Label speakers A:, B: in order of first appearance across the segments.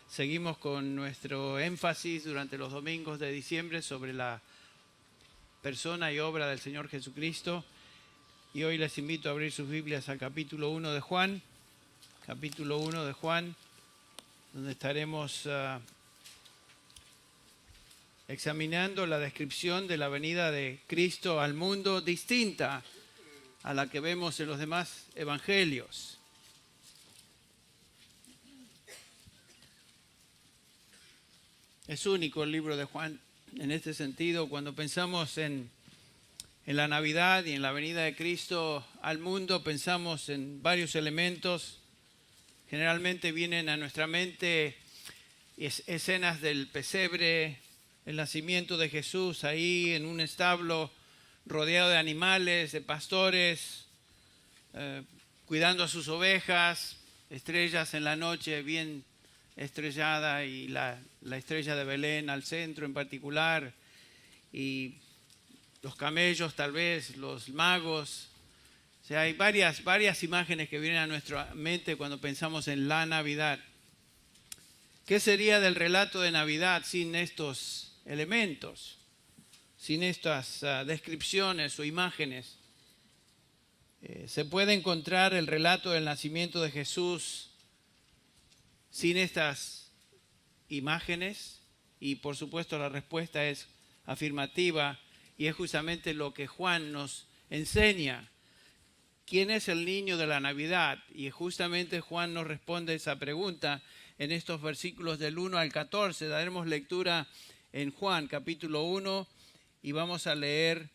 A: Seguimos con nuestro énfasis durante los domingos de diciembre sobre la persona y obra del Señor Jesucristo. Y hoy les invito a abrir sus Biblias al capítulo 1 de Juan, donde estaremos examinando la descripción de la venida de Cristo al mundo, distinta a la que vemos en los demás evangelios. Es único el libro de Juan en este sentido. Cuando pensamos en la Navidad y en la venida de Cristo al mundo, pensamos en varios elementos. Generalmente vienen a nuestra mente escenas del pesebre, el nacimiento de Jesús ahí en un establo rodeado de animales, de pastores, cuidando a sus ovejas, estrellas en la noche bien estrellada y la estrella de Belén al centro en particular, y los camellos tal vez, los magos. O sea, hay varias imágenes que vienen a nuestra mente cuando pensamos en la Navidad. ¿Qué sería del relato de Navidad sin estos elementos, sin estas descripciones o imágenes? ¿Se puede encontrar el relato del nacimiento de Jesús sin estas imágenes? Y por supuesto la respuesta es afirmativa, y es justamente lo que Juan nos enseña. ¿Quién es el niño de la Navidad? Y justamente Juan nos responde esa pregunta en estos versículos del 1 al 14. Daremos lectura en Juan capítulo 1 y vamos a leer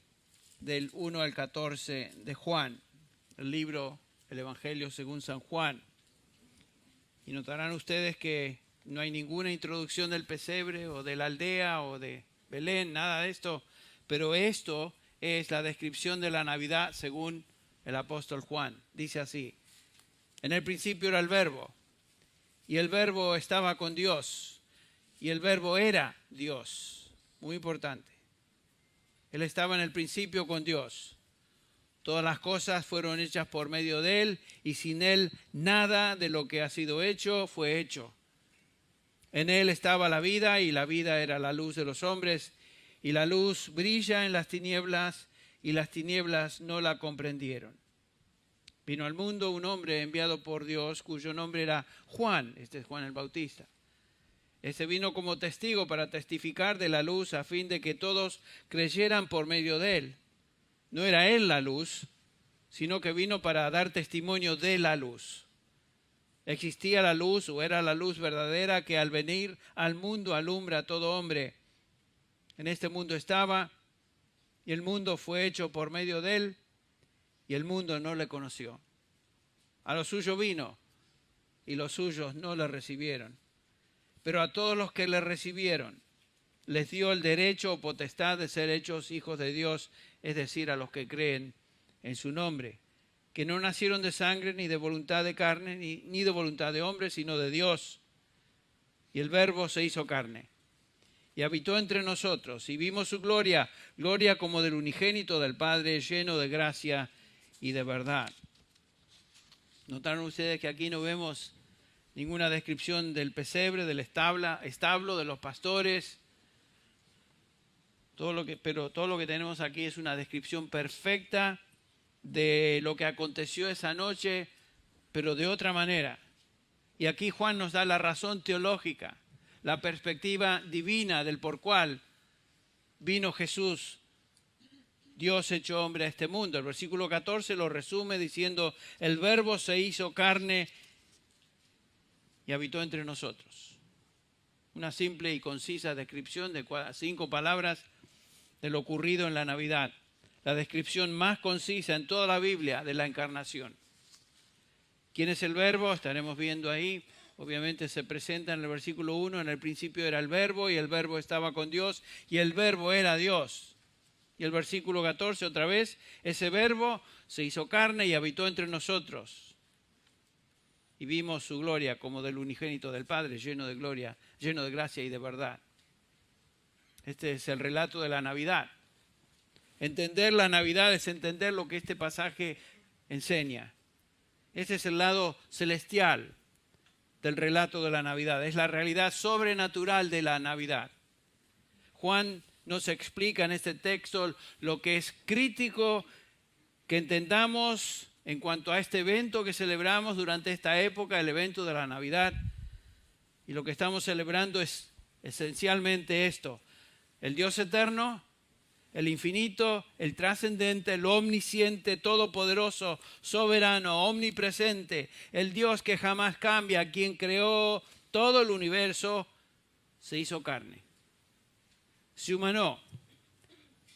A: del 1 al 14 de Juan, el Evangelio según San Juan. Y notarán ustedes que no hay ninguna introducción del pesebre o de la aldea o de Belén, nada de esto. Pero esto es la descripción de la Navidad según el apóstol Juan. Dice así: en el principio era el Verbo, y el Verbo estaba con Dios, y el Verbo era Dios. Muy importante. Él estaba en el principio con Dios. Todas las cosas fueron hechas por medio de Él, y sin Él nada de lo que ha sido hecho fue hecho. En Él estaba la vida, y la vida era la luz de los hombres, y la luz brilla en las tinieblas, y las tinieblas no la comprendieron. Vino al mundo un hombre enviado por Dios, cuyo nombre era Juan. Este es Juan el Bautista. Este vino como testigo para testificar de la luz, a fin de que todos creyeran por medio de Él. No era Él la luz, sino que vino para dar testimonio de la luz. Existía la luz, o era la luz verdadera, que al venir al mundo alumbra a todo hombre. En este mundo estaba, y el mundo fue hecho por medio de Él, y el mundo no le conoció. A lo suyo vino, y los suyos no le recibieron. Pero a todos los que le recibieron, les dio el derecho o potestad de ser hechos hijos de Dios, es decir, a los que creen en su nombre, que no nacieron de sangre, ni de voluntad de carne, ni de voluntad de hombre, sino de Dios. Y el Verbo se hizo carne, y habitó entre nosotros, y vimos su gloria, gloria como del unigénito del Padre, lleno de gracia y de verdad. Notaron ustedes que aquí no vemos ninguna descripción del pesebre, del establo, de los pastores. Pero todo lo que tenemos aquí es una descripción perfecta de lo que aconteció esa noche, pero de otra manera. Y aquí Juan nos da la razón teológica, la perspectiva divina del por cual vino Jesús, Dios hecho hombre, a este mundo. El versículo 14 lo resume diciendo: el Verbo se hizo carne y habitó entre nosotros. Una simple y concisa descripción de 5 palabras de lo ocurrido en la Navidad. La descripción más concisa en toda la Biblia de la encarnación. ¿Quién es el Verbo? Estaremos viendo ahí. Obviamente se presenta en el versículo 1, en el principio era el Verbo, y el Verbo estaba con Dios, y el Verbo era Dios. Y el versículo 14 otra vez: ese Verbo se hizo carne y habitó entre nosotros. Y vimos su gloria como del unigénito del Padre, lleno de gloria, lleno de gracia y de verdad. Este es el relato de la Navidad. Entender la Navidad es entender lo que este pasaje enseña. Este es el lado celestial. del relato de la Navidad. Es la realidad sobrenatural de la Navidad. Juan nos explica en este texto lo que es crítico que entendamos en cuanto a este evento que celebramos durante esta época, el evento de la Navidad. Y lo que estamos celebrando es esencialmente esto: el Dios eterno, el infinito, el trascendente, el omnisciente, todopoderoso, soberano, omnipresente, el Dios que jamás cambia, quien creó todo el universo, se hizo carne. Se humanó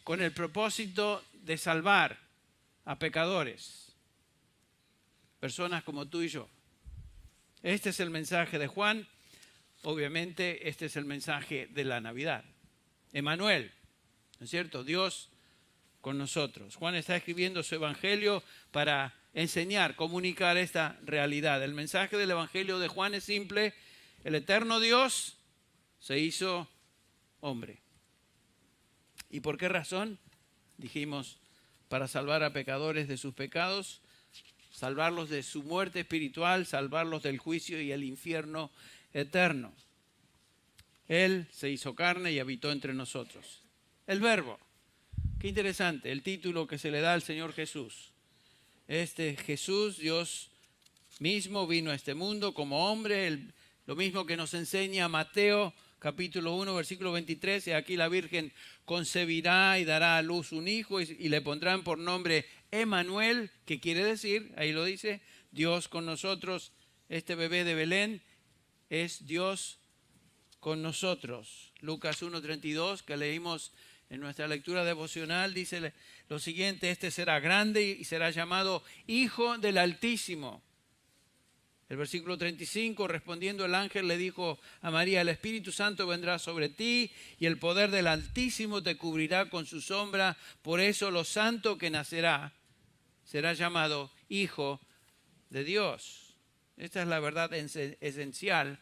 A: con el propósito de salvar a pecadores, personas como tú y yo. Este es el mensaje de Juan. Obviamente, este es el mensaje de la Navidad. Emmanuel, ¿no es cierto? Dios con nosotros. Juan está escribiendo su evangelio para enseñar, comunicar esta realidad. El mensaje del evangelio de Juan es simple: el eterno Dios se hizo hombre. ¿Y por qué razón? Dijimos, para salvar a pecadores de sus pecados, salvarlos de su muerte espiritual, salvarlos del juicio y el infierno eterno. Él se hizo carne y habitó entre nosotros. El Verbo. Qué interesante el título que se le da al Señor Jesús. Este Jesús, Dios mismo, vino a este mundo como hombre, lo mismo que nos enseña Mateo capítulo 1, versículo 23, y aquí la Virgen concebirá y dará a luz un hijo y le pondrán por nombre Emmanuel, que quiere decir, ahí lo dice, Dios con nosotros. Este bebé de Belén es Dios con nosotros. Lucas 1:32, que leímos en nuestra lectura devocional, dice lo siguiente: este será grande y será llamado Hijo del Altísimo. El versículo 35, respondiendo el ángel le dijo a María: el Espíritu Santo vendrá sobre ti y el poder del Altísimo te cubrirá con su sombra. Por eso lo santo que nacerá será llamado Hijo de Dios. Esta es la verdad esencial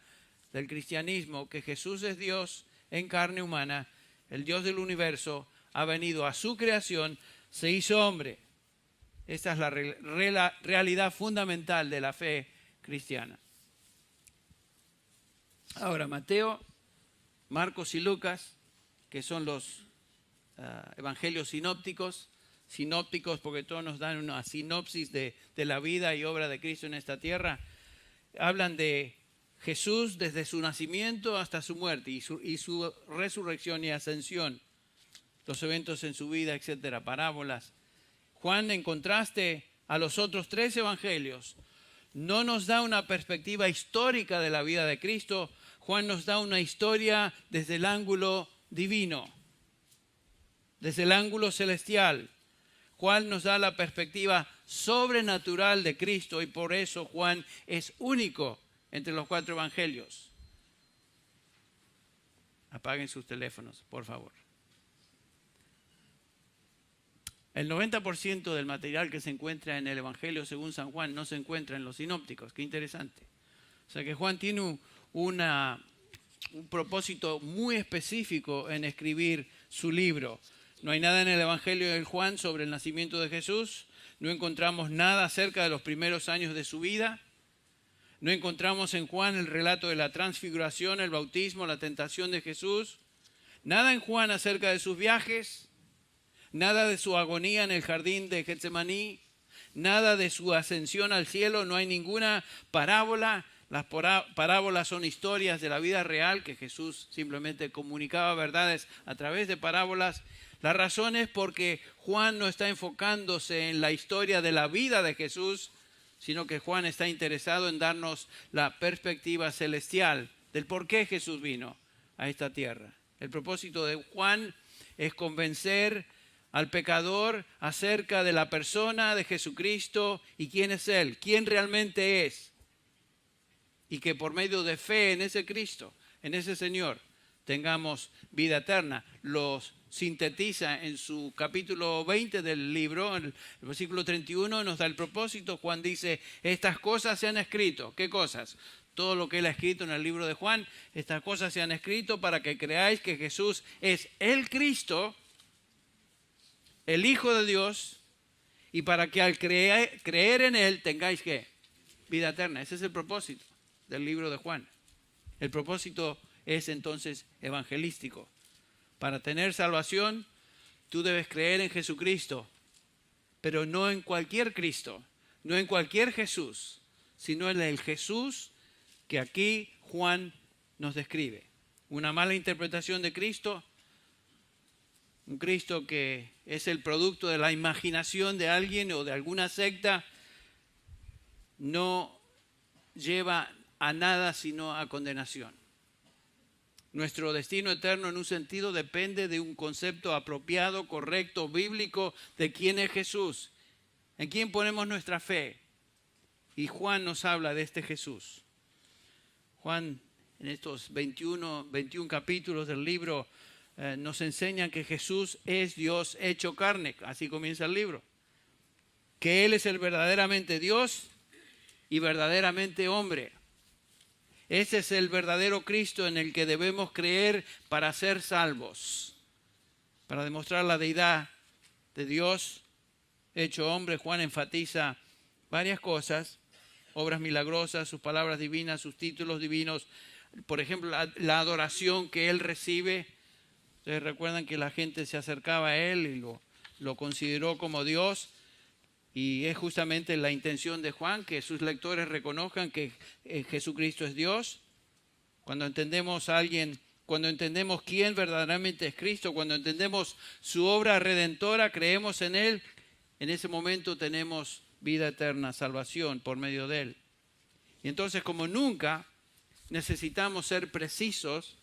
A: del cristianismo, que Jesús es Dios en carne humana. El Dios del universo ha venido a su creación, se hizo hombre. Esta es la realidad fundamental de la fe cristiana. Ahora, Mateo, Marcos y Lucas, que son los evangelios sinópticos porque todos nos dan una sinopsis de la vida y obra de Cristo en esta tierra, hablan de Jesús desde su nacimiento hasta su muerte y su resurrección y ascensión, los eventos en su vida, etcétera, parábolas. Juan, en contraste a los otros tres evangelios, no nos da una perspectiva histórica de la vida de Cristo. Juan nos da una historia desde el ángulo divino, desde el ángulo celestial. Juan nos da la perspectiva sobrenatural de Cristo y por eso Juan es único entre los cuatro evangelios. Apaguen sus teléfonos, por favor. El 90% del material que se encuentra en el Evangelio según San Juan no se encuentra en los sinópticos. Qué interesante. O sea que Juan tiene un propósito muy específico en escribir su libro. No hay nada en el Evangelio de Juan sobre el nacimiento de Jesús. No encontramos nada acerca de los primeros años de su vida. No encontramos en Juan el relato de la transfiguración, el bautismo, la tentación de Jesús. Nada en Juan acerca de sus viajes. Nada de su agonía en el jardín de Getsemaní, nada de su ascensión al cielo, no hay ninguna parábola. Las parábolas son historias de la vida real que Jesús simplemente comunicaba verdades a través de parábolas. La razón es porque Juan no está enfocándose en la historia de la vida de Jesús, sino que Juan está interesado en darnos la perspectiva celestial del por qué Jesús vino a esta tierra. El propósito de Juan es convencer al pecador acerca de la persona de Jesucristo y quién es Él, quién realmente es. Y que por medio de fe en ese Cristo, en ese Señor, tengamos vida eterna. Los sintetiza en su capítulo 20 del libro, el versículo 31, nos da el propósito. Juan dice: estas cosas se han escrito. ¿Qué cosas? Todo lo que él ha escrito en el libro de Juan. Estas cosas se han escrito para que creáis que Jesús es el Cristo, el Hijo de Dios, y para que al creer en Él tengáis ¿qué? Vida eterna. Ese es el propósito del libro de Juan. El propósito es entonces evangelístico. Para tener salvación, tú debes creer en Jesucristo, pero no en cualquier Cristo, no en cualquier Jesús, sino en el Jesús que aquí Juan nos describe. Una mala interpretación de Cristo, un Cristo que es el producto de la imaginación de alguien o de alguna secta, no lleva a nada sino a condenación. Nuestro destino eterno en un sentido depende de un concepto apropiado, correcto, bíblico de quién es Jesús, en quién ponemos nuestra fe. Y Juan nos habla de este Jesús. Juan, en estos 21 capítulos del libro, nos enseña que Jesús es Dios hecho carne. Así comienza el libro. Que Él es el verdaderamente Dios y verdaderamente hombre. Ese es el verdadero Cristo en el que debemos creer para ser salvos. Para demostrar la deidad de Dios hecho hombre, Juan enfatiza varias cosas: obras milagrosas, sus palabras divinas, sus títulos divinos. Por ejemplo, la adoración que Él recibe. Ustedes recuerdan que la gente se acercaba a Él y lo consideró como Dios. Y es justamente la intención de Juan que sus lectores reconozcan que Jesucristo es Dios. Cuando entendemos a alguien, cuando entendemos quién verdaderamente es Cristo, cuando entendemos su obra redentora, creemos en Él, en ese momento tenemos vida eterna, salvación por medio de Él. Y entonces, como nunca, necesitamos ser precisos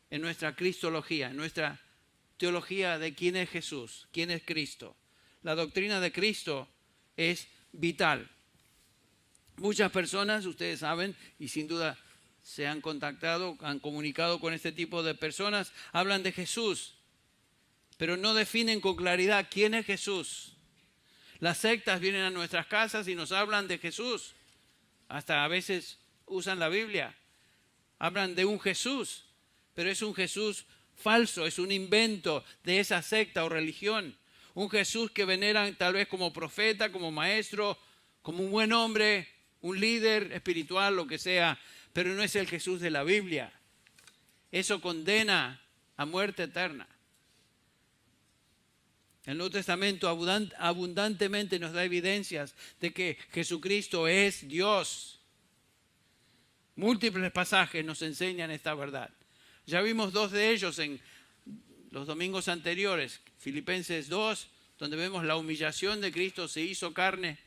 A: en nuestra cristología, en nuestra teología de quién es Jesús, quién es Cristo. La doctrina de Cristo es vital. Muchas personas, ustedes saben, y sin duda se han contactado, han comunicado con este tipo de personas, hablan de Jesús, pero no definen con claridad quién es Jesús. Las sectas vienen a nuestras casas y nos hablan de Jesús. Hasta a veces usan la Biblia. Hablan de un Jesús, pero es un Jesús falso, es un invento de esa secta o religión. Un Jesús que veneran tal vez como profeta, como maestro, como un buen hombre, un líder espiritual, lo que sea, pero no es el Jesús de la Biblia. Eso condena a muerte eterna. El Nuevo Testamento abundantemente nos da evidencias de que Jesucristo es Dios. Múltiples pasajes nos enseñan esta verdad. Ya vimos dos de ellos en los domingos anteriores. Filipenses 2, donde vemos la humillación de Cristo, se hizo carne.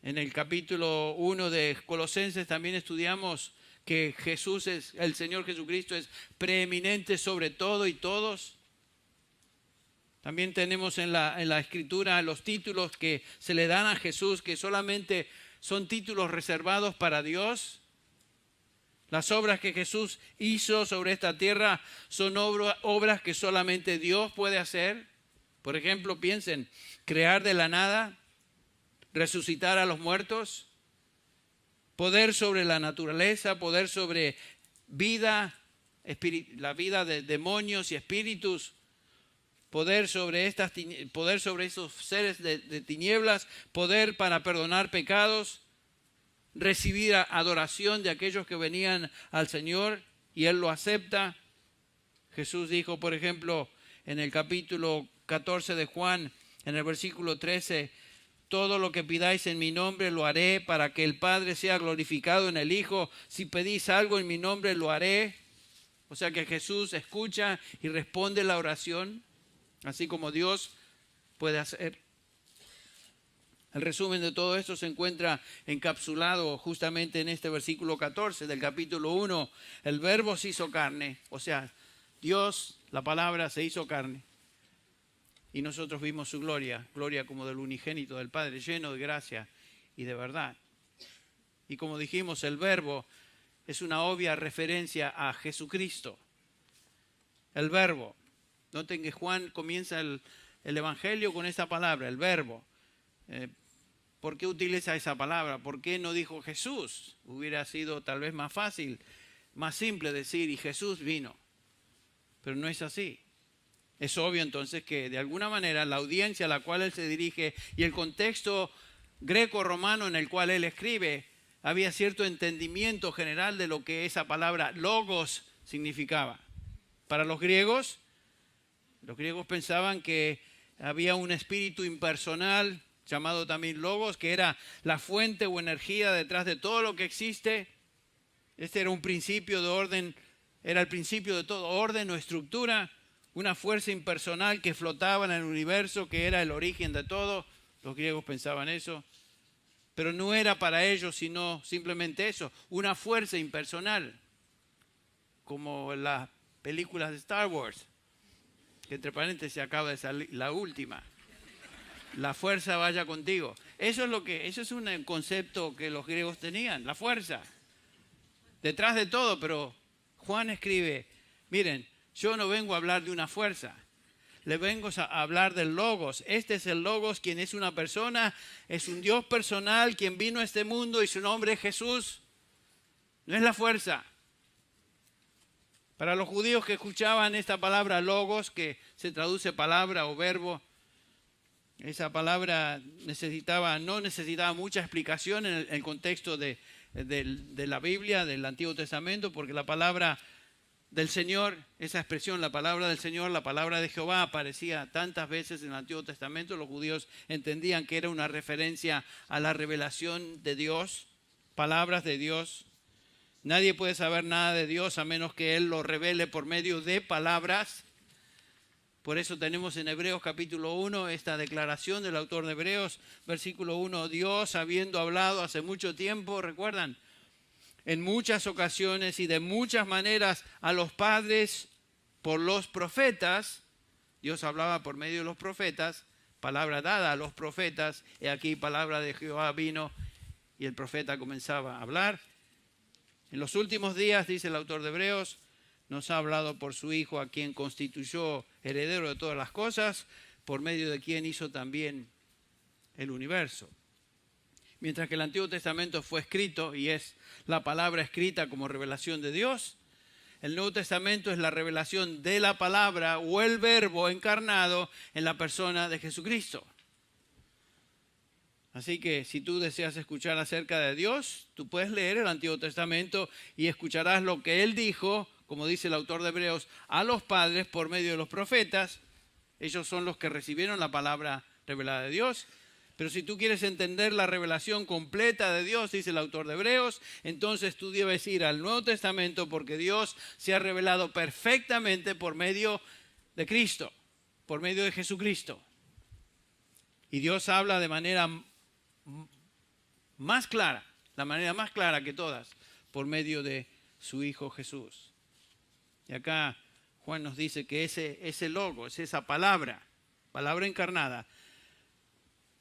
A: En el capítulo 1 de Colosenses también estudiamos que Jesús es, el Señor Jesucristo es preeminente sobre todo y todos. También tenemos en la Escritura los títulos que se le dan a Jesús, que solamente son títulos reservados para Dios. Las obras que Jesús hizo sobre esta tierra son obras que solamente Dios puede hacer. Por ejemplo, piensen, crear de la nada, resucitar a los muertos, poder sobre la naturaleza, poder sobre vida, la vida de demonios y espíritus, poder sobre esos seres de tinieblas, poder para perdonar pecados, recibir adoración de aquellos que venían al Señor y Él lo acepta. Jesús dijo, por ejemplo, en el capítulo 14 de Juan, en el versículo 13, todo lo que pidáis en mi nombre lo haré para que el Padre sea glorificado en el Hijo. Si pedís algo en mi nombre lo haré. O sea que Jesús escucha y responde la oración, así como Dios puede hacer. El resumen de todo esto se encuentra encapsulado justamente en este versículo 14 del capítulo 1. El Verbo se hizo carne, o sea, Dios, la palabra, se hizo carne. Y nosotros vimos su gloria, gloria como del unigénito del Padre, lleno de gracia y de verdad. Y como dijimos, el Verbo es una obvia referencia a Jesucristo. El Verbo. Noten que Juan comienza el Evangelio con esta palabra, el Verbo. ¿Por qué utiliza esa palabra? ¿Por qué no dijo Jesús? Hubiera sido tal vez más fácil, más simple decir, y Jesús vino. Pero no es así. Es obvio entonces que de alguna manera la audiencia a la cual él se dirige y el contexto greco-romano en el cual él escribe había cierto entendimiento general de lo que esa palabra logos significaba. Para los griegos pensaban que había un espíritu impersonal llamado también logos, que era la fuente o energía detrás de todo lo que existe. Este era un principio de orden, era el principio de todo orden o estructura, una fuerza impersonal que flotaba en el universo, que era el origen de todo. Los griegos pensaban eso, pero no era para ellos sino simplemente eso, una fuerza impersonal, como en las películas de Star Wars, que entre paréntesis acaba de salir la última. La fuerza vaya contigo. Eso es un concepto que los griegos tenían, la fuerza. Detrás de todo, pero Juan escribe, miren, yo no vengo a hablar de una fuerza, le vengo a hablar del Logos. Este es el Logos, quien es una persona, es un Dios personal, quien vino a este mundo y su nombre es Jesús. No es la fuerza. Para los judíos que escuchaban esta palabra Logos, que se traduce palabra o verbo, esa palabra no necesitaba mucha explicación en el contexto de la Biblia, del Antiguo Testamento, porque la palabra del Señor, esa expresión, la palabra del Señor, la palabra de Jehová, aparecía tantas veces en el Antiguo Testamento. Los judíos entendían que era una referencia a la revelación de Dios, palabras de Dios. Nadie puede saber nada de Dios a menos que Él lo revele por medio de palabras. Por eso tenemos en Hebreos capítulo 1 esta declaración del autor de Hebreos, versículo 1, Dios habiendo hablado hace mucho tiempo, ¿recuerdan? En muchas ocasiones y de muchas maneras a los padres por los profetas. Dios hablaba por medio de los profetas, palabra dada a los profetas, y aquí palabra de Jehová vino y el profeta comenzaba a hablar. En los últimos días, dice el autor de Hebreos, nos ha hablado por su Hijo, a quien constituyó heredero de todas las cosas, por medio de quien hizo también el universo. Mientras que el Antiguo Testamento fue escrito y es la palabra escrita como revelación de Dios, el Nuevo Testamento es la revelación de la palabra o el verbo encarnado en la persona de Jesucristo. Así que si tú deseas escuchar acerca de Dios, tú puedes leer el Antiguo Testamento y escucharás lo que Él dijo, como dice el autor de Hebreos, a los padres por medio de los profetas. Ellos son los que recibieron la palabra revelada de Dios. Pero si tú quieres entender la revelación completa de Dios, dice el autor de Hebreos, entonces tú debes ir al Nuevo Testamento porque Dios se ha revelado perfectamente por medio de Cristo, por medio de Jesucristo. Y Dios habla de manera más clara, la manera más clara que todas, por medio de su Hijo Jesús. Y acá Juan nos dice que ese logos, esa palabra encarnada,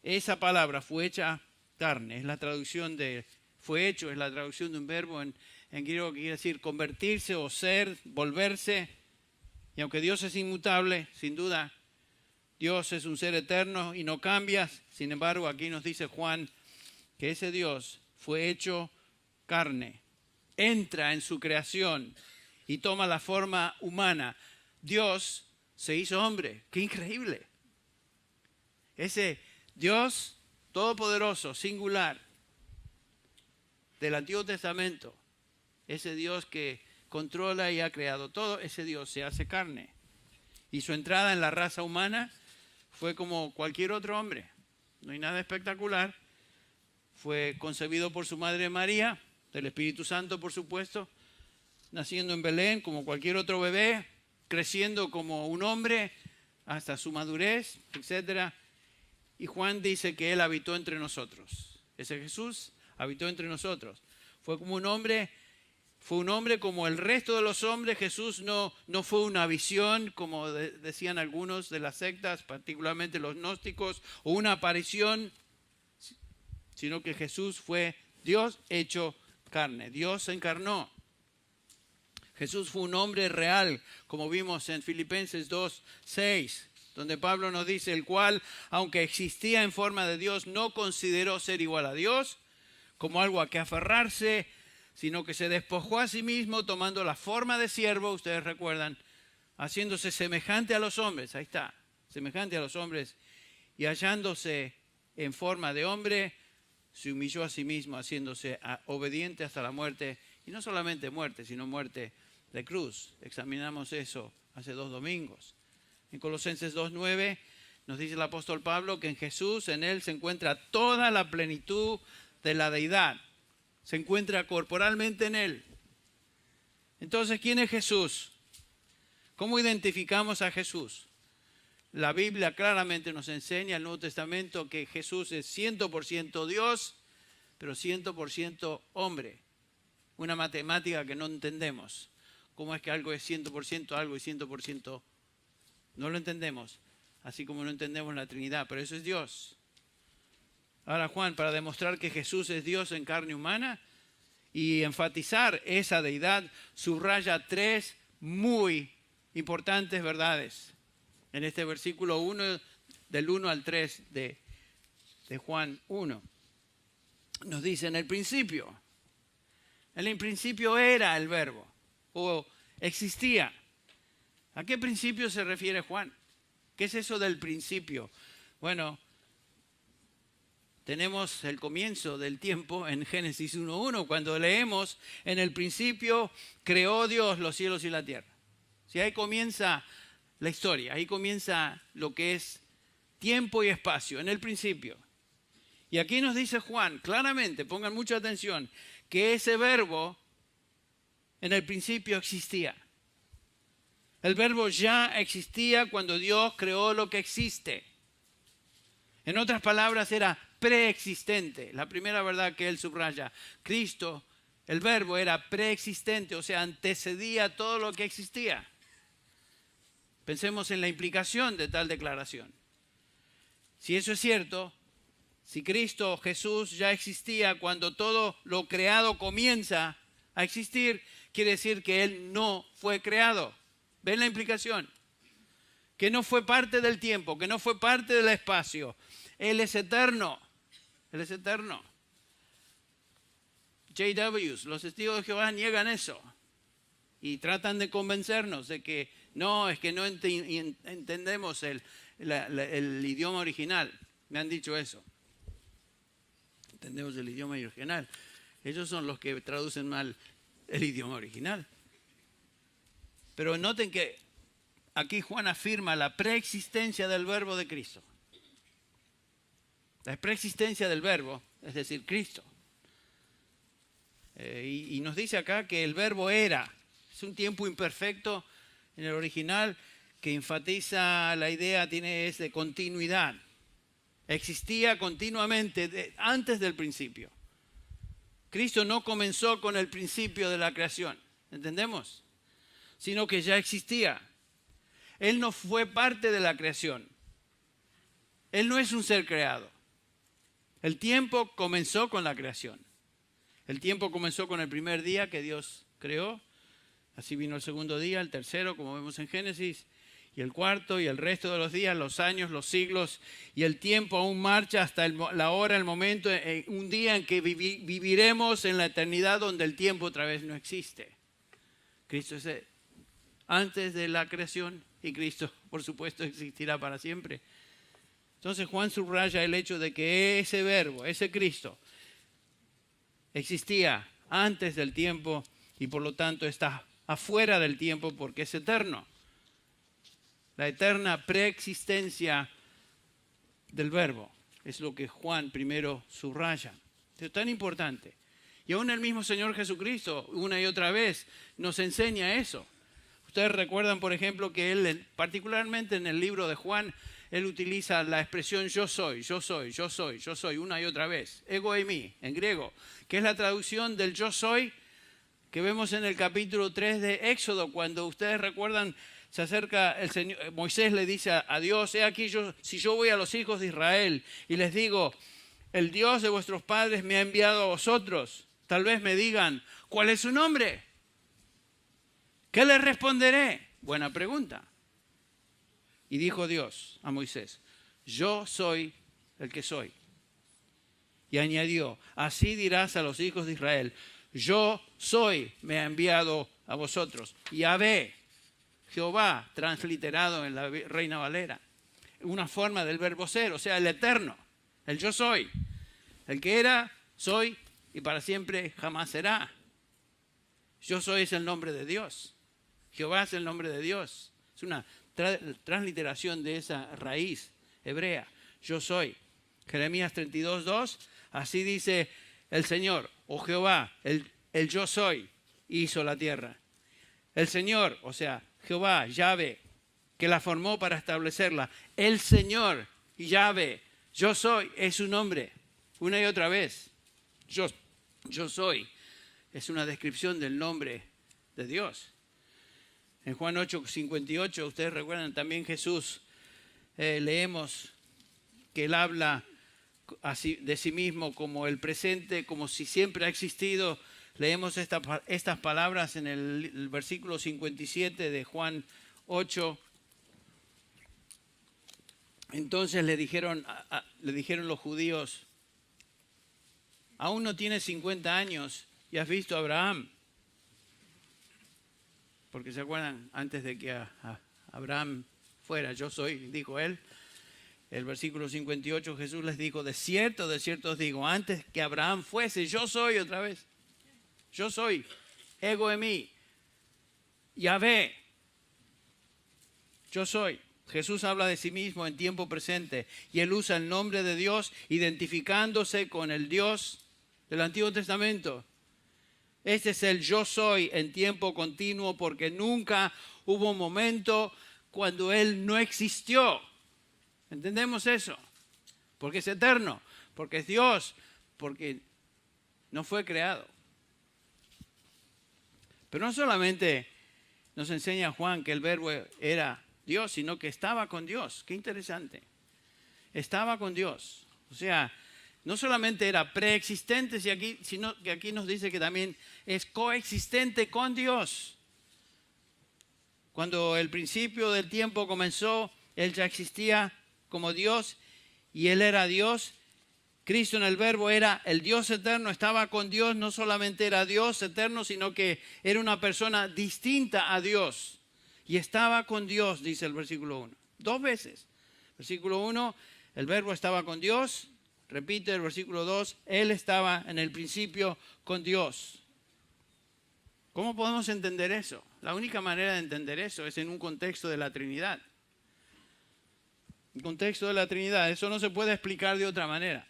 A: esa palabra fue hecha carne, es la traducción de fue hecho, es la traducción de un verbo en griego que quiere decir convertirse o ser, volverse. Y aunque Dios es inmutable, sin duda, Dios es un ser eterno y no cambia. Sin embargo, aquí nos dice Juan que ese Dios fue hecho carne, entra en su creación y toma la forma humana. Dios se hizo hombre. ¡Qué increíble! Ese Dios todopoderoso, singular, del Antiguo Testamento, ese Dios que controla y ha creado todo, ese Dios se hace carne. Y su entrada en la raza humana fue como cualquier otro hombre. No hay nada espectacular. Fue concebido por su madre María, del Espíritu Santo, por supuesto, naciendo en Belén como cualquier otro bebé, creciendo como un hombre hasta su madurez, etc. Y Juan dice que Él habitó entre nosotros. Ese Jesús habitó entre nosotros. Fue un hombre como el resto de los hombres. Jesús no fue una visión, como decían algunos de las sectas, particularmente los gnósticos, o una aparición, sino que Jesús fue Dios hecho carne. Dios se encarnó. Jesús fue un hombre real, como vimos en Filipenses 2:6, donde Pablo nos dice, el cual, aunque existía en forma de Dios, no consideró ser igual a Dios como algo a que aferrarse, sino que se despojó a sí mismo, tomando la forma de siervo, ustedes recuerdan, haciéndose semejante a los hombres, ahí está, semejante a los hombres, y hallándose en forma de hombre, se humilló a sí mismo haciéndose obediente hasta la muerte, y no solamente muerte, sino muerte de cruz. Examinamos eso hace 2 domingos. En Colosenses 2:9 nos dice el apóstol Pablo que en Jesús, en Él se encuentra toda la plenitud de la deidad. Se encuentra corporalmente en Él. Entonces, ¿quién es Jesús? ¿Cómo identificamos a Jesús? La Biblia claramente nos enseña, el Nuevo Testamento, que Jesús es 100% Dios, pero 100% hombre. Una matemática que no entendemos. ¿Cómo es que algo es 100% algo y 100% no lo entendemos? Así como no entendemos la Trinidad, pero eso es Dios. Ahora Juan, para demostrar que Jesús es Dios en carne humana y enfatizar esa deidad, subraya 3 muy importantes verdades. En este versículo 1, del 1 al 3 de Juan 1, nos dice: en el principio era el verbo, o existía. ¿A qué principio se refiere Juan? ¿Qué es eso del principio? Bueno, tenemos el comienzo del tiempo en Génesis 1:1, cuando leemos: en el principio creó Dios los cielos y la tierra. Si ahí comienza la historia, ahí comienza lo que es tiempo y espacio, en el principio. Y aquí nos dice Juan, claramente, pongan mucha atención, que ese verbo en el principio existía. El verbo ya existía cuando Dios creó lo que existe. En otras palabras, era preexistente. La primera verdad que él subraya: Cristo, el verbo era preexistente, o sea, antecedía todo lo que existía. Pensemos en la implicación de tal declaración. Si eso es cierto, si Cristo, Jesús, ya existía cuando todo lo creado comienza a existir, quiere decir que Él no fue creado. ¿Ven la implicación? Que no fue parte del tiempo, que no fue parte del espacio. Él es eterno. Él es eterno. JWs, los testigos de Jehová, niegan eso. Y tratan de convencernos de que no, es que no entendemos el idioma original. Me han dicho eso. Entendemos el idioma original. Ellos son los que traducen mal el idioma original. Pero noten que aquí Juan afirma la preexistencia del verbo de Cristo. La preexistencia del verbo, es decir, Cristo. Y nos dice acá que el verbo era. Es un tiempo imperfecto en el original que enfatiza la idea, es de continuidad. Existía continuamente antes del principio. Cristo no comenzó con el principio de la creación, ¿entendemos? Sino que ya existía. Él no fue parte de la creación. Él no es un ser creado. El tiempo comenzó con la creación. El tiempo comenzó con el primer día que Dios creó. Así vino el segundo día, el tercero, como vemos en Génesis, y el cuarto, y el resto de los días, los años, los siglos, y el tiempo aún marcha hasta la hora, el momento, un día en que viviremos en la eternidad donde el tiempo otra vez no existe. Cristo es antes de la creación y Cristo, por supuesto, existirá para siempre. Entonces Juan subraya el hecho de que ese verbo, ese Cristo, existía antes del tiempo y por lo tanto está afuera del tiempo porque es eterno. La eterna preexistencia del verbo es lo que Juan primero subraya. Es tan importante. Y aún el mismo Señor Jesucristo una y otra vez nos enseña eso. Ustedes recuerdan, por ejemplo, que Él, particularmente en el libro de Juan, Él utiliza la expresión yo soy, yo soy, yo soy, yo soy, una y otra vez. Ego eimi, en griego, que es la traducción del yo soy que vemos en el capítulo 3 de Éxodo, cuando ustedes recuerdan, se acerca el Señor, Moisés le dice a Dios: he aquí, si yo voy a los hijos de Israel y les digo, el Dios de vuestros padres me ha enviado a vosotros, tal vez me digan, ¿cuál es su nombre? ¿Qué les responderé? Buena pregunta. Y dijo Dios a Moisés: yo soy el que soy. Y añadió: así dirás a los hijos de Israel, yo soy, me ha enviado a vosotros. Yahvé, Jehová, transliterado en la Reina Valera. Una forma del verbo ser, o sea, el eterno, el yo soy. El que era, soy y para siempre jamás será. Yo soy es el nombre de Dios. Jehová es el nombre de Dios. Es una transliteración de esa raíz hebrea. Yo soy. Jeremías 32:2. Así dice el Señor, o Jehová, el yo soy, hizo la tierra. El Señor, o sea, Jehová, Yahvé, que la formó para establecerla. El Señor, Yahvé, yo soy, es su nombre. Una y otra vez. Yo soy. Es una descripción del nombre de Dios. En Juan 8:58, ustedes recuerdan también Jesús, leemos que Él habla así de sí mismo como el presente, como si siempre ha existido. Leemos estas palabras en el versículo 57 de Juan 8. Entonces le dijeron los judíos, aún no tienes 50 años y has visto a Abraham. Porque se acuerdan, antes de que Abraham fuera, yo soy, dijo él. El versículo 58, Jesús les dijo, de cierto os digo, antes que Abraham fuese, yo soy otra vez. Yo soy, ego eimi, Yahvé. Yo soy. Jesús habla de sí mismo en tiempo presente y él usa el nombre de Dios identificándose con el Dios del Antiguo Testamento. Este es el yo soy en tiempo continuo porque nunca hubo un momento cuando él no existió. ¿Entendemos eso? Porque es eterno, porque es Dios, porque no fue creado. Pero no solamente nos enseña Juan que el verbo era Dios, sino que estaba con Dios. Qué interesante. Estaba con Dios. O sea, no solamente era preexistente, sino que aquí nos dice que también es coexistente con Dios. Cuando el principio del tiempo comenzó, Él ya existía como Dios y Él era Dios. Cristo en el verbo era el Dios eterno, estaba con Dios, no solamente era Dios eterno, sino que era una persona distinta a Dios. Y estaba con Dios, dice el versículo 1. 2 veces. Versículo 1, el verbo estaba con Dios. Repite el versículo 2, Él estaba en el principio con Dios. ¿Cómo podemos entender eso? La única manera de entender eso es en un contexto de la Trinidad. Un contexto de la Trinidad, eso no se puede explicar de otra manera.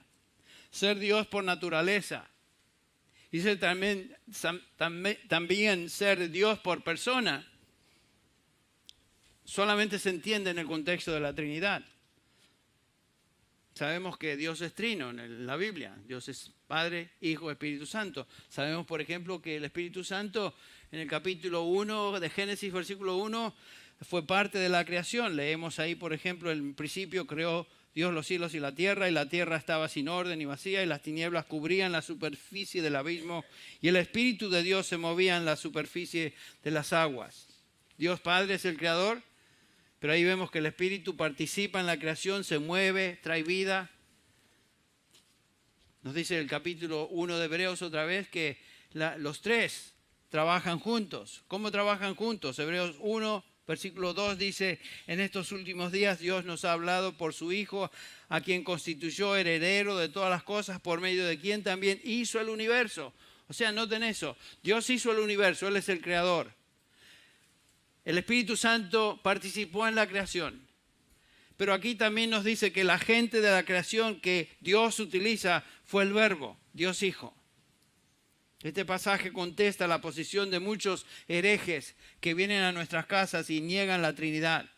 A: Ser Dios por naturaleza. Y ser también ser Dios por persona. Solamente se entiende en el contexto de la Trinidad. Sabemos que Dios es trino en la Biblia. Dios es Padre, Hijo, Espíritu Santo. Sabemos, por ejemplo, que el Espíritu Santo en el capítulo 1 de Génesis, versículo 1, fue parte de la creación. Leemos ahí, por ejemplo, en principio creó Dios los cielos y la tierra estaba sin orden y vacía, y las tinieblas cubrían la superficie del abismo, y el Espíritu de Dios se movía en la superficie de las aguas. Dios Padre es el creador, pero ahí vemos que el Espíritu participa en la creación, se mueve, trae vida. Nos dice el capítulo 1 de Hebreos otra vez que los tres trabajan juntos. ¿Cómo trabajan juntos? Hebreos 1, versículo 2 dice, en estos últimos días Dios nos ha hablado por su Hijo, a quien constituyó heredero de todas las cosas, por medio de quien también hizo el universo. O sea, noten eso, Dios hizo el universo, Él es el creador. El Espíritu Santo participó en la creación. Pero aquí también nos dice que el agente de la creación que Dios utiliza fue el Verbo, Dios Hijo. Este pasaje contesta la posición de muchos herejes que vienen a nuestras casas y niegan la Trinidad.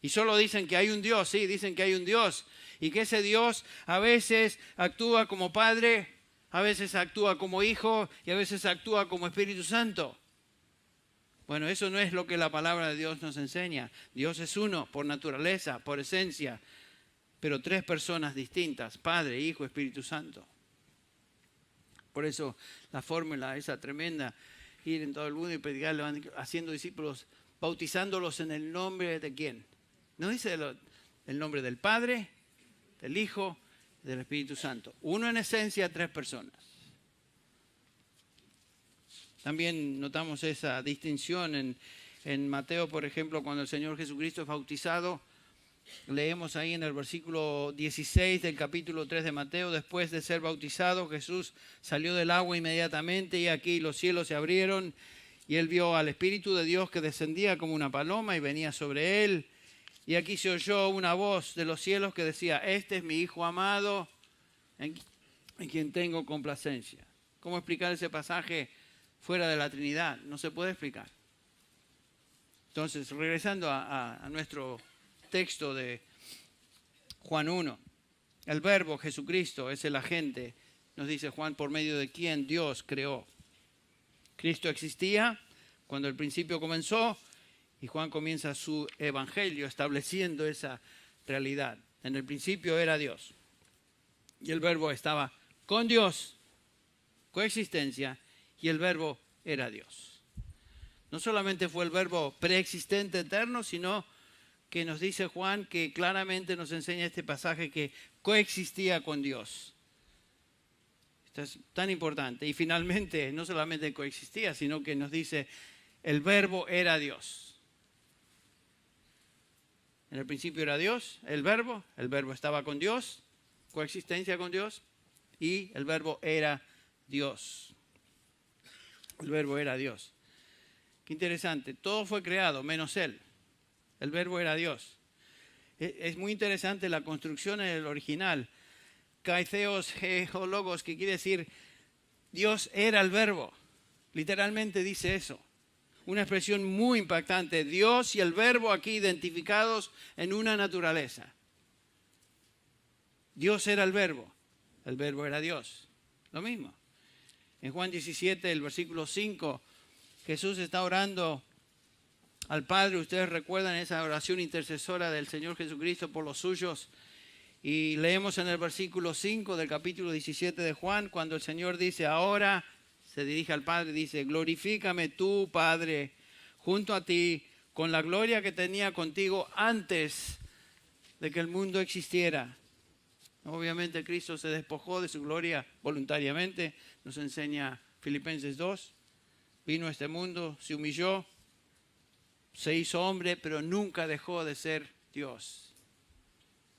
A: Y solo dicen que hay un Dios, sí, dicen que hay un Dios. Y que ese Dios a veces actúa como Padre, a veces actúa como Hijo y a veces actúa como Espíritu Santo. Bueno, eso no es lo que la palabra de Dios nos enseña. Dios es uno por naturaleza, por esencia, pero tres personas distintas, Padre, Hijo, Espíritu Santo. Por eso la fórmula esa tremenda, ir en todo el mundo y predicar, haciendo discípulos, bautizándolos en el nombre de ¿quién? No dice el nombre del Padre, del Hijo y del Espíritu Santo. Uno en esencia, tres personas. También notamos esa distinción en Mateo, por ejemplo, cuando el Señor Jesucristo es bautizado. Leemos ahí en el versículo 16 del capítulo 3 de Mateo: después de ser bautizado, Jesús salió del agua inmediatamente, y aquí los cielos se abrieron, y él vio al Espíritu de Dios que descendía como una paloma y venía sobre él. Y aquí se oyó una voz de los cielos que decía: este es mi Hijo amado, en quien tengo complacencia. ¿Cómo explicar ese pasaje fuera de la Trinidad? No se puede explicar. Entonces, regresando a nuestro texto de Juan 1, el Verbo, Jesucristo, es el agente, nos dice Juan, por medio de quien Dios creó. Cristo existía cuando el principio comenzó, y Juan comienza su evangelio estableciendo esa realidad. En el principio era Dios, y el Verbo estaba con Dios, coexistencia, y el Verbo era Dios. No solamente fue el Verbo preexistente eterno, sino que nos dice Juan, que claramente nos enseña este pasaje, que coexistía con Dios. Esto es tan importante. Y finalmente, no solamente coexistía, sino que nos dice, el Verbo era Dios. En el principio era Dios, el Verbo estaba con Dios, coexistencia con Dios, y el Verbo era Dios. El Verbo era Dios. Qué interesante, todo fue creado menos Él. El Verbo era Dios. Es muy interesante la construcción en el original. Kaitheos geologos, que quiere decir Dios era el Verbo. Literalmente dice eso. Una expresión muy impactante. Dios y el Verbo aquí identificados en una naturaleza. Dios era el Verbo era Dios. Lo mismo. En Juan 17, el versículo 5, Jesús está orando al Padre. Ustedes recuerdan esa oración intercesora del Señor Jesucristo por los suyos. Y leemos en el versículo 5 del capítulo 17 de Juan, cuando el Señor dice, ahora se dirige al Padre, dice, glorifícame tú, Padre, junto a ti, con la gloria que tenía contigo antes de que el mundo existiera. Obviamente Cristo se despojó de su gloria voluntariamente, nos enseña Filipenses 2. Vino a este mundo, se humilló, se hizo hombre, pero nunca dejó de ser Dios.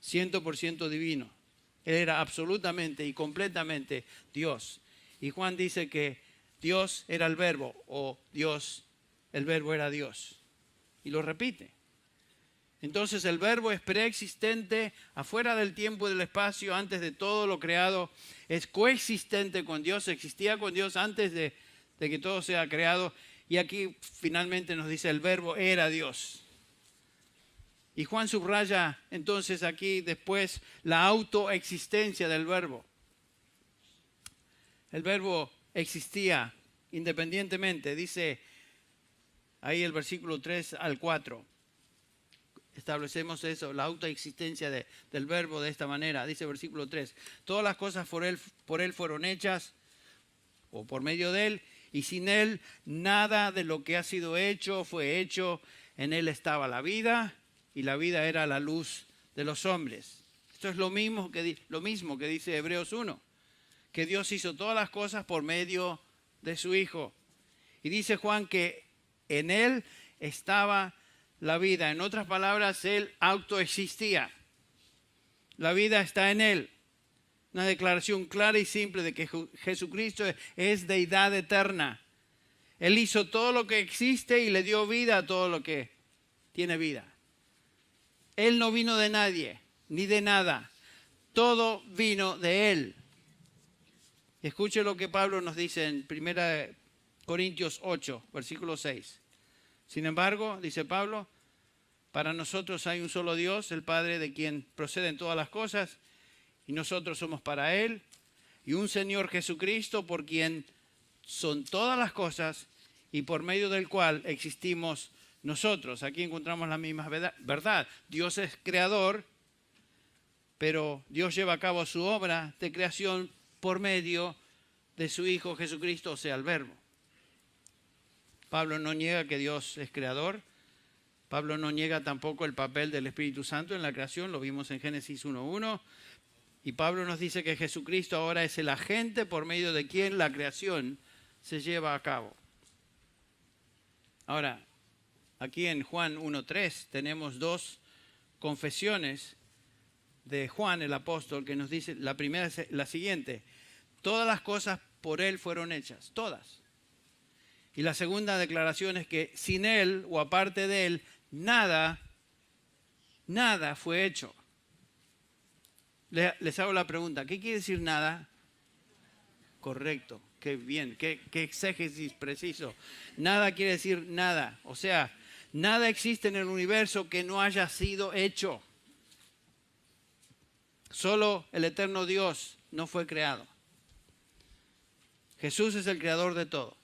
A: 100% divino. Él era absolutamente y completamente Dios. Y Juan dice que Dios era el Verbo, o el Verbo era Dios. Y lo repite. Entonces el Verbo es preexistente, afuera del tiempo y del espacio, antes de todo lo creado. Es coexistente con Dios, existía con Dios antes de que todo sea creado. Y aquí finalmente nos dice, el Verbo era Dios. Y Juan subraya entonces aquí después la autoexistencia del Verbo. El Verbo existía independientemente, dice ahí el versículo 3 al 4. Establecemos eso, la autoexistencia del Verbo de esta manera. Dice el versículo 3, todas las cosas por él fueron hechas, o por medio de Él, y sin Él nada de lo que ha sido hecho fue hecho. En Él estaba la vida, y la vida era la luz de los hombres. Esto es lo mismo que dice Hebreos 1, que Dios hizo todas las cosas por medio de su Hijo. Y dice Juan que en Él estaba la vida. En otras palabras, Él autoexistía. La vida está en Él. Una declaración clara y simple de que Jesucristo es deidad eterna. Él hizo todo lo que existe y le dio vida a todo lo que tiene vida. Él no vino de nadie, ni de nada. Todo vino de Él. Escuche lo que Pablo nos dice en 1 Corintios 8, versículo 6. Sin embargo, dice Pablo, para nosotros hay un solo Dios, el Padre, de quien proceden todas las cosas, y nosotros somos para Él, y un Señor Jesucristo, por quien son todas las cosas, y por medio del cual existimos nosotros. Aquí encontramos la misma verdad. Dios es creador, pero Dios lleva a cabo su obra de creación por medio de su Hijo Jesucristo, o sea, el Verbo. Pablo no niega que Dios es creador. Pablo no niega tampoco el papel del Espíritu Santo en la creación, lo vimos en Génesis 1:1. Y Pablo nos dice que Jesucristo ahora es el agente por medio de quien la creación se lleva a cabo. Ahora, aquí en Juan 1:3 tenemos dos confesiones de Juan el apóstol, que nos dice, la primera es la siguiente: todas las cosas por él fueron hechas, todas. Y la segunda declaración es que sin él o aparte de él, nada fue hecho. Les hago la pregunta, ¿qué quiere decir nada? Correcto, qué bien, qué exégesis preciso. Nada quiere decir nada, o sea, nada existe en el universo que no haya sido hecho. Solo el eterno Dios no fue creado. Jesús es el creador de todo.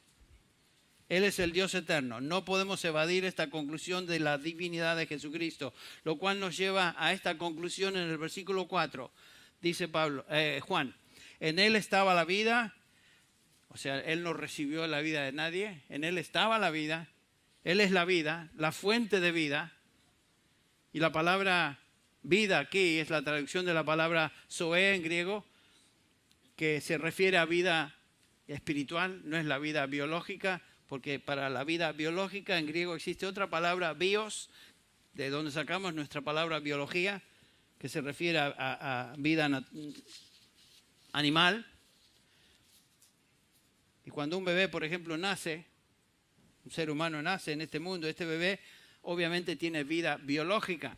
A: Él es el Dios eterno. No podemos evadir esta conclusión de la divinidad de Jesucristo, lo cual nos lleva a esta conclusión en el versículo 4. Dice Juan, en él estaba la vida, o sea, él no recibió la vida de nadie, en él estaba la vida, él es la vida, la fuente de vida, y la palabra vida aquí es la traducción de la palabra zoe en griego, que se refiere a vida espiritual, no es la vida biológica, porque para la vida biológica en griego existe otra palabra, bios, de donde sacamos nuestra palabra biología, que se refiere a vida animal. Y cuando un bebé, por ejemplo, nace, un ser humano nace en este mundo, este bebé obviamente tiene vida biológica,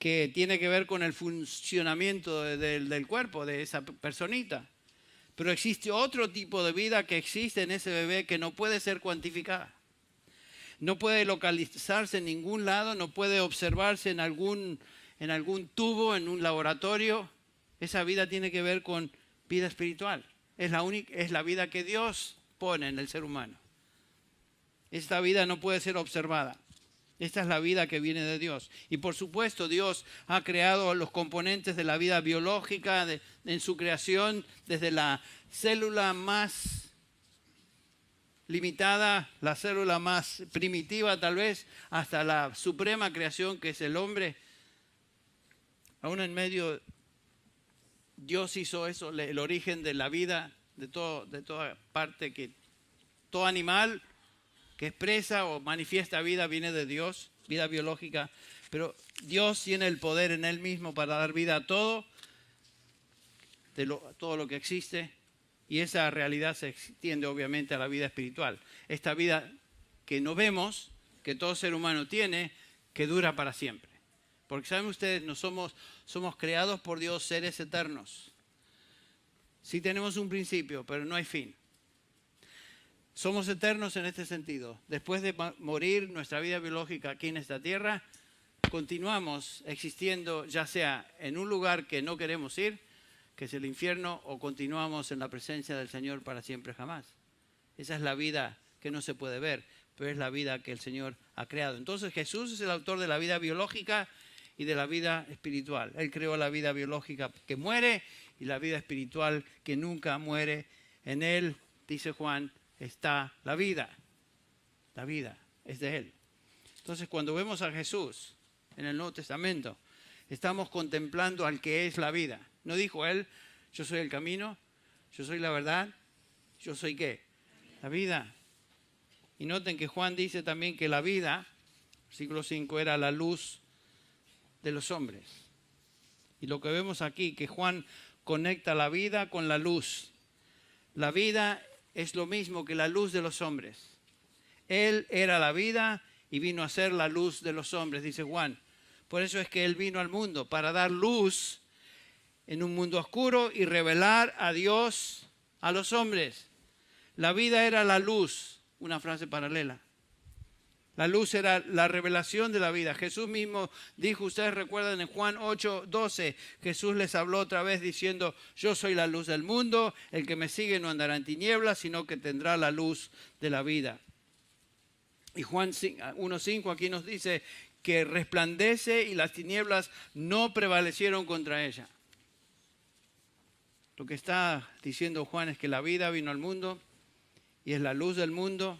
A: que tiene que ver con el funcionamiento del cuerpo de esa personita. Pero existe otro tipo de vida que existe en ese bebé que no puede ser cuantificada. No puede localizarse en ningún lado, no puede observarse en algún tubo, en un laboratorio. Esa vida tiene que ver con vida espiritual. Es la vida que Dios pone en el ser humano. Esta vida no puede ser observada. Esta es la vida que viene de Dios. Y por supuesto Dios ha creado los componentes de la vida biológica en su creación, desde la célula más limitada, la célula más primitiva tal vez, hasta la suprema creación que es el hombre. Aún en medio, Dios hizo eso, el origen de la vida, de toda parte, que todo animal que expresa o manifiesta vida viene de Dios, vida biológica, pero Dios tiene el poder en Él mismo para dar vida a todo, todo lo que existe, y esa realidad se extiende obviamente a la vida espiritual. Esta vida que no vemos, que todo ser humano tiene, que dura para siempre. Porque saben ustedes, somos creados por Dios, seres eternos. Sí tenemos un principio, pero no hay fin. Somos eternos en este sentido. Después de morir nuestra vida biológica aquí en esta tierra, continuamos existiendo ya sea en un lugar que no queremos ir, que es el infierno, o continuamos en la presencia del Señor para siempre jamás. Esa es la vida que no se puede ver, pero es la vida que el Señor ha creado. Entonces Jesús es el autor de la vida biológica y de la vida espiritual. Él creó la vida biológica que muere y la vida espiritual que nunca muere. En Él, dice Juan, está la vida. La vida es de Él. Entonces, cuando vemos a Jesús en el Nuevo Testamento, estamos contemplando al que es la vida. ¿No dijo Él, yo soy el camino, yo soy la verdad, yo soy qué? La vida. Y noten que Juan dice también que la vida, versículo 5, era la luz de los hombres. Y lo que vemos aquí, que Juan conecta la vida con la luz. La vida es lo mismo que la luz de los hombres. Él era la vida y vino a ser la luz de los hombres, dice Juan. Por eso es que Él vino al mundo, para dar luz en un mundo oscuro y revelar a Dios a los hombres. La vida era la luz, una frase paralela. La luz era la revelación de la vida. Jesús mismo dijo, ustedes recuerdan en Juan 8:12, Jesús les habló otra vez diciendo, yo soy la luz del mundo, el que me sigue no andará en tinieblas, sino que tendrá la luz de la vida. Y Juan 1:5 aquí nos dice que resplandece y las tinieblas no prevalecieron contra ella. Lo que está diciendo Juan es que la vida vino al mundo y es la luz del mundo.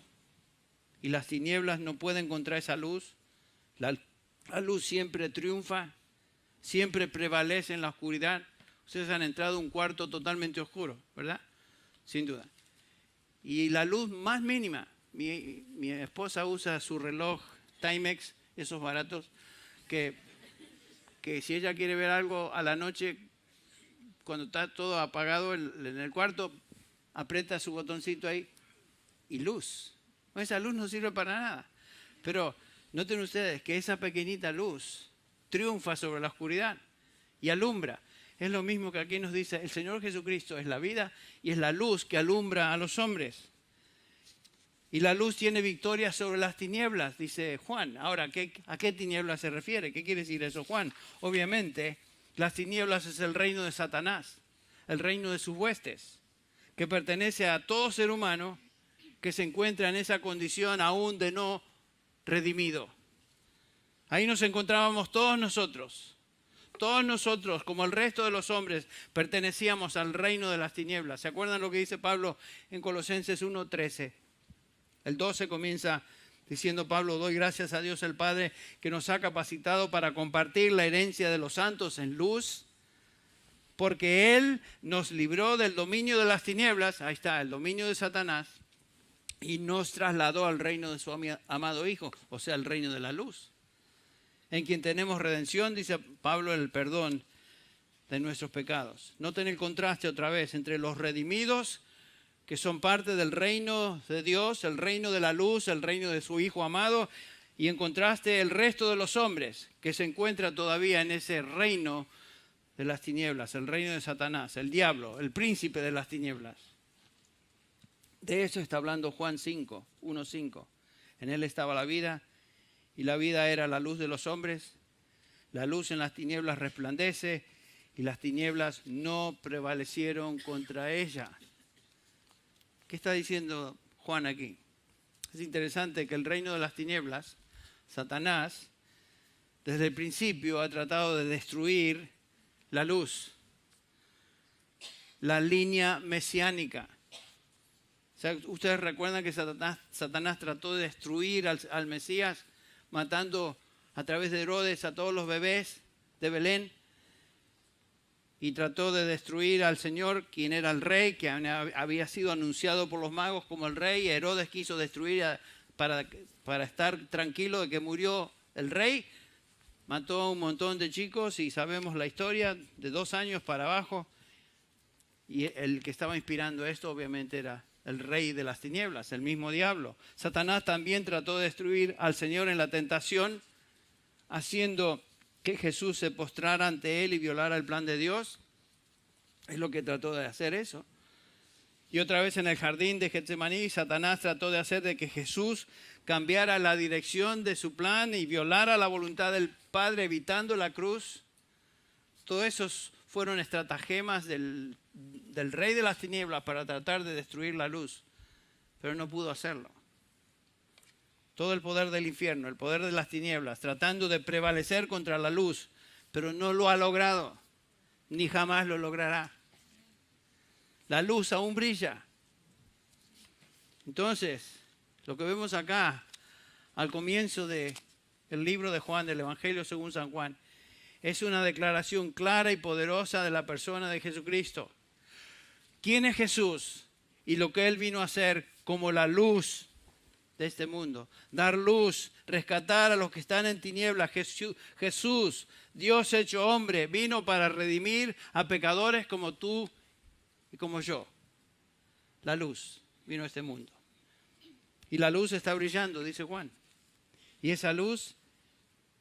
A: Y las tinieblas no pueden contra esa luz. La luz siempre triunfa, siempre prevalece en la oscuridad. Ustedes han entrado a un cuarto totalmente oscuro, ¿verdad? Sin duda. Y la luz más mínima, mi esposa usa su reloj Timex, esos baratos, que que si ella quiere ver algo a la noche, cuando está todo apagado en el cuarto, aprieta su botoncito ahí y luz. No, esa luz no sirve para nada. Pero noten ustedes que esa pequeñita luz triunfa sobre la oscuridad y alumbra. Es lo mismo que aquí nos dice, el Señor Jesucristo es la vida y es la luz que alumbra a los hombres. Y la luz tiene victoria sobre las tinieblas, dice Juan. Ahora, ¿a qué tinieblas se refiere? ¿Qué quiere decir eso, Juan? Obviamente, las tinieblas es el reino de Satanás, el reino de sus huestes, que pertenece a todo ser humano que se encuentra en esa condición aún de no redimido. Ahí nos encontrábamos todos nosotros, como el resto de los hombres, pertenecíamos al reino de las tinieblas. ¿Se acuerdan lo que dice Pablo en Colosenses 1:13? El 12 comienza diciendo Pablo: doy gracias a Dios el Padre que nos ha capacitado para compartir la herencia de los santos en luz, porque Él nos libró del dominio de las tinieblas, ahí está, el dominio de Satanás, y nos trasladó al reino de su amado Hijo, o sea, el reino de la luz, en quien tenemos redención, dice Pablo, el perdón de nuestros pecados. Noten el contraste otra vez entre los redimidos, que son parte del reino de Dios, el reino de la luz, el reino de su Hijo amado, y en contraste el resto de los hombres que se encuentra todavía en ese reino de las tinieblas, el reino de Satanás, el diablo, el príncipe de las tinieblas. De eso está hablando Juan 1:5. En él estaba la vida, y la vida era la luz de los hombres. La luz en las tinieblas resplandece, y las tinieblas no prevalecieron contra ella. ¿Qué está diciendo Juan aquí? Es interesante que el reino de las tinieblas, Satanás, desde el principio ha tratado de destruir la luz, la línea mesiánica. O sea, ustedes recuerdan que Satanás trató de destruir al Mesías, matando a través de Herodes a todos los bebés de Belén, y trató de destruir al Señor, quien era el rey, que había sido anunciado por los magos como el rey. Herodes quiso destruir para estar tranquilo de que murió el rey. Mató a un montón de chicos y sabemos la historia, de 2 años para abajo. Y el que estaba inspirando esto obviamente era el rey de las tinieblas, el mismo diablo. Satanás también trató de destruir al Señor en la tentación, haciendo que Jesús se postrara ante él y violara el plan de Dios. Es lo que trató de hacer eso. Y otra vez en el jardín de Getsemaní, Satanás trató de hacer de que Jesús cambiara la dirección de su plan y violara la voluntad del Padre, evitando la cruz. Todos esos fueron estratagemas del rey de las tinieblas para tratar de destruir la luz, pero no pudo hacerlo. Todo el poder del infierno, el poder de las tinieblas, tratando de prevalecer contra la luz, pero no lo ha logrado, ni jamás lo logrará. La luz aún brilla. Entonces, lo que vemos acá, al comienzo del libro de Juan, del Evangelio según San Juan, es una declaración clara y poderosa de la persona de Jesucristo. ¿Quién es Jesús? Y lo que Él vino a hacer como la luz de este mundo. Dar luz, rescatar a los que están en tinieblas. Jesús, Dios hecho hombre, vino para redimir a pecadores como tú y como yo. La luz vino a este mundo. Y la luz está brillando, dice Juan. Y esa luz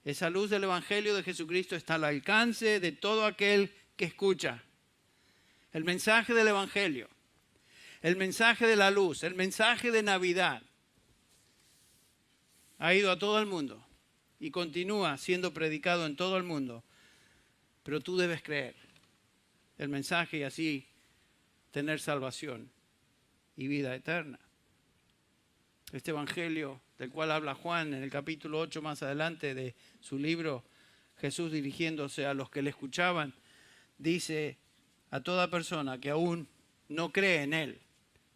A: del Evangelio de Jesucristo está al alcance de todo aquel que escucha. El mensaje del Evangelio, el mensaje de la luz, el mensaje de Navidad ha ido a todo el mundo y continúa siendo predicado en todo el mundo. Pero tú debes creer el mensaje y así tener salvación y vida eterna. Este Evangelio del cual habla Juan en el capítulo 8 más adelante de su libro, Jesús dirigiéndose a los que le escuchaban, dice a toda persona que aún no cree en Él.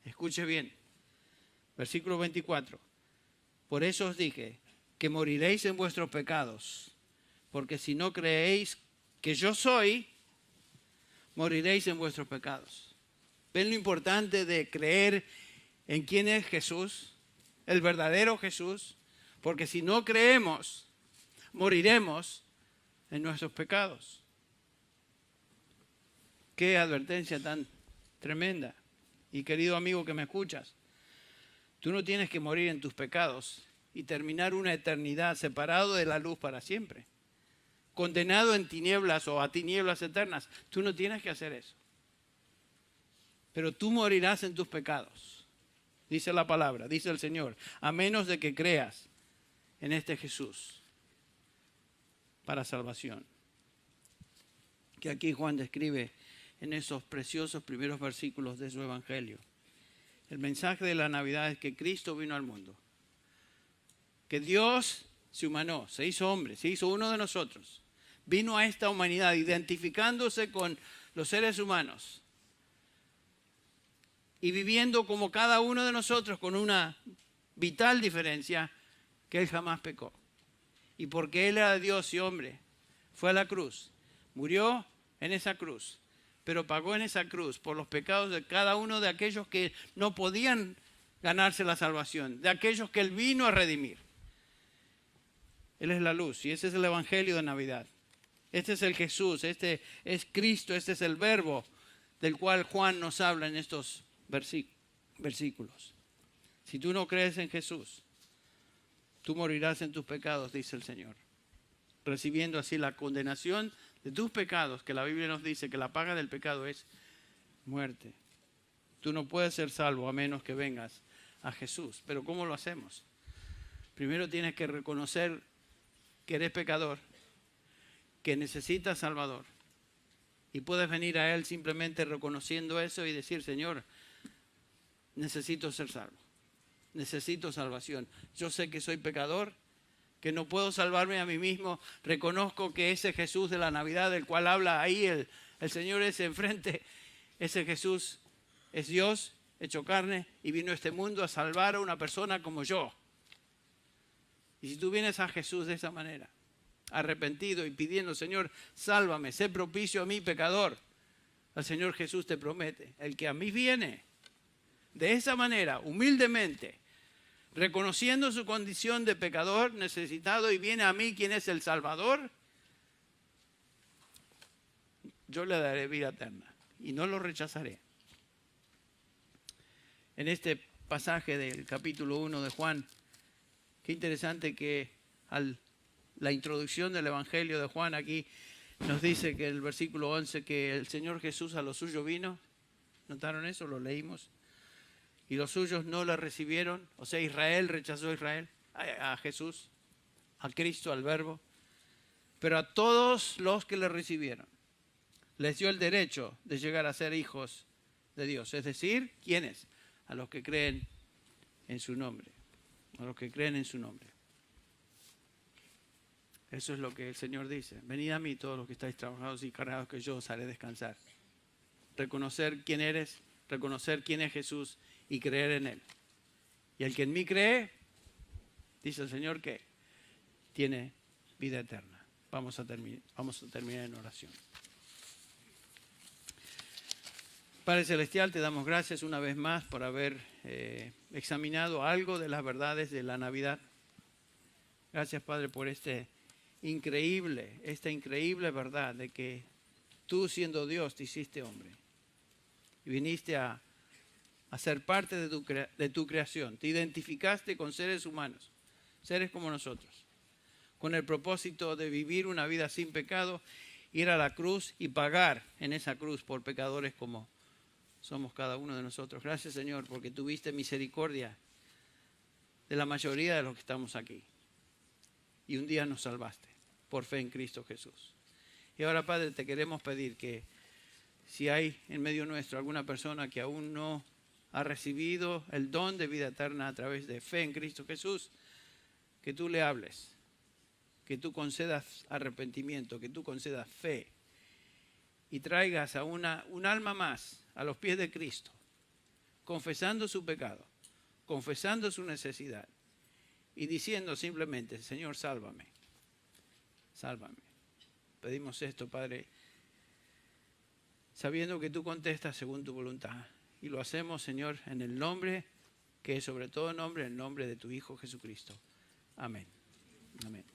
A: Escuche bien, versículo 24. Por eso os dije que moriréis en vuestros pecados, porque si no creéis que yo soy, moriréis en vuestros pecados. ¿Ven lo importante de creer en quién es Jesús? El verdadero Jesús. Porque si no creemos, moriremos en nuestros pecados. Qué advertencia tan tremenda. Y querido amigo que me escuchas, tú no tienes que morir en tus pecados y terminar una eternidad separado de la luz para siempre, condenado en tinieblas o a tinieblas eternas. Tú no tienes que hacer eso. Pero tú morirás en tus pecados, dice la palabra, dice el Señor, a menos de que creas en este Jesús para salvación. Que aquí Juan describe en esos preciosos primeros versículos de su Evangelio. El mensaje de la Navidad es que Cristo vino al mundo, que Dios se humanó, se hizo hombre, se hizo uno de nosotros. Vino a esta humanidad identificándose con los seres humanos y viviendo como cada uno de nosotros con una vital diferencia, que Él jamás pecó. Y porque Él era Dios y hombre, fue a la cruz, murió en esa cruz, pero pagó en esa cruz por los pecados de cada uno de aquellos que no podían ganarse la salvación, de aquellos que Él vino a redimir. Él es la luz y ese es el Evangelio de Navidad. Este es el Jesús, este es Cristo, este es el Verbo del cual Juan nos habla en estos versículos. Si tú no crees en Jesús, tú morirás en tus pecados, dice el Señor, recibiendo así la condenación de tus pecados, que la Biblia nos dice que la paga del pecado es muerte. Tú no puedes ser salvo a menos que vengas a Jesús. Pero ¿cómo lo hacemos? Primero tienes que reconocer que eres pecador, que necesitas Salvador. Y puedes venir a Él simplemente reconociendo eso y decir, Señor, necesito ser salvo. Necesito salvación. Yo sé que soy pecador, que no puedo salvarme a mí mismo. Reconozco que ese Jesús de la Navidad, del cual habla ahí el Señor ese enfrente, ese Jesús es Dios hecho carne y vino a este mundo a salvar a una persona como yo. Y si tú vienes a Jesús de esa manera, arrepentido y pidiendo, Señor, sálvame, sé propicio a mí, pecador, el Señor Jesús te promete, el que a mí viene, de esa manera, humildemente, reconociendo su condición de pecador, necesitado, y viene a mí, quien es el Salvador, yo le daré vida eterna y no lo rechazaré. En este pasaje del capítulo 1 de Juan, qué interesante que la introducción del Evangelio de Juan aquí nos dice que el versículo 11, que el Señor Jesús a los suyos vino. ¿Notaron eso? Lo leímos. Y los suyos no le recibieron. O sea, Israel rechazó a Jesús, a Cristo, al Verbo. Pero a todos los que le recibieron, les dio el derecho de llegar a ser hijos de Dios. Es decir, ¿quiénes? A los que creen en su nombre. A los que creen en su nombre. Eso es lo que el Señor dice. Venid a mí todos los que estáis trabajados y cargados, que yo os haré descansar. Reconocer quién eres, reconocer quién es Jesús y creer en Él. Y el que en mí cree, dice el Señor, que tiene vida eterna. Vamos a terminar en oración. Padre Celestial, te damos gracias una vez más por haber examinado algo de las verdades de la Navidad. Gracias, Padre, por esta increíble verdad de que tú, siendo Dios, te hiciste hombre y viniste a ser parte de tu creación. Te identificaste con seres humanos, seres como nosotros, con el propósito de vivir una vida sin pecado, ir a la cruz y pagar en esa cruz por pecadores como somos cada uno de nosotros. Gracias, Señor, porque tuviste misericordia de la mayoría de los que estamos aquí. Y un día nos salvaste por fe en Cristo Jesús. Y ahora, Padre, te queremos pedir que si hay en medio nuestro alguna persona que aún no ha recibido el don de vida eterna a través de fe en Cristo Jesús, que tú le hables, que tú concedas arrepentimiento, que tú concedas fe y traigas a un alma más a los pies de Cristo, confesando su pecado, confesando su necesidad y diciendo simplemente, Señor, sálvame, sálvame. Pedimos esto, Padre, sabiendo que tú contestas según tu voluntad. Y lo hacemos, Señor, en el nombre que es sobre todo nombre, el nombre de tu Hijo Jesucristo. Amén. Amén.